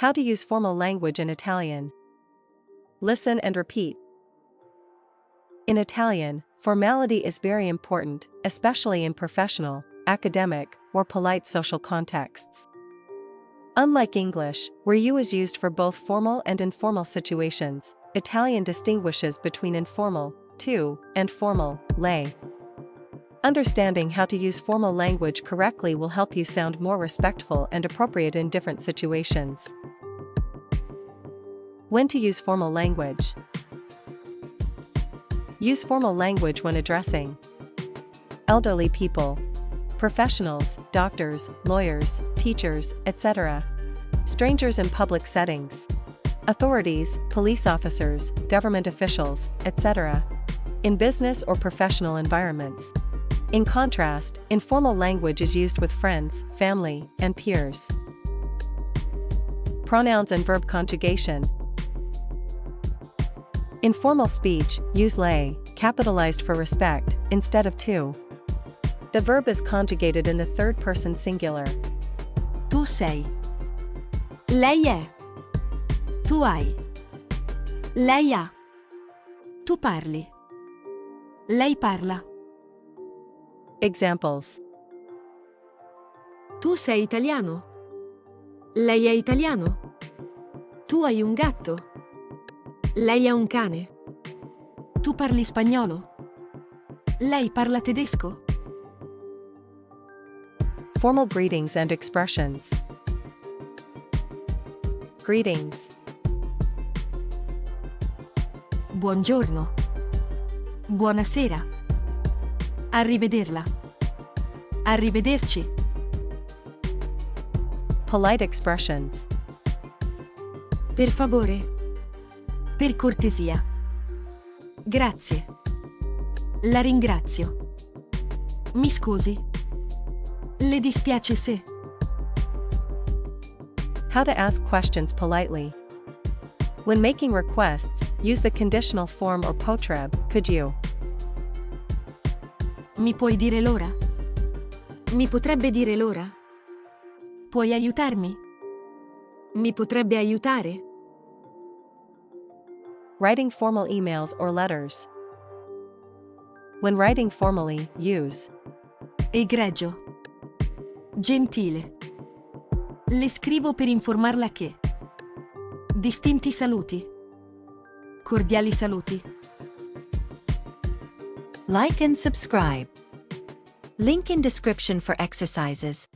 How to use formal language in Italian. Listen and repeat. In Italian, formality is very important, especially in professional, academic, or polite social contexts. Unlike English, where you is used for both formal and informal situations, Italian distinguishes between informal, tu, and formal, lei. Understanding how to use formal language correctly will help you sound more respectful and appropriate in different situations. When to use formal language. Use formal language when addressing elderly people, professionals, doctors, lawyers, teachers, etc., strangers in public settings, authorities, police officers, government officials, etc., in business or professional environments. In contrast, informal language is used with friends, family, and peers. Pronouns and verb conjugation. In formal speech, use lei, capitalized for respect, instead of tu. The verb is conjugated in the third person singular. Tu sei. Lei è. Tu hai. Lei ha. Tu parli. Lei parla. Examples. Tu sei italiano. Lei è italiano. Tu hai un gatto. Lei ha un cane. Tu parli spagnolo. Lei parla tedesco. Formal greetings and expressions. Greetings. Buongiorno. Buonasera. Arrivederla. Arrivederci. Polite expressions. Per favore. Per cortesia. Grazie. La ringrazio. Mi scusi. Le dispiace se. How to ask questions politely. When making requests, use the conditional form or potreb, could you? Mi puoi dire l'ora? Mi potrebbe dire l'ora? Puoi aiutarmi? Mi potrebbe aiutare? Writing formal emails or letters. When writing formally, use Egregio. Gentile. Le scrivo per informarla che. Distinti saluti. Cordiali saluti. Like and subscribe. Link in description for exercises.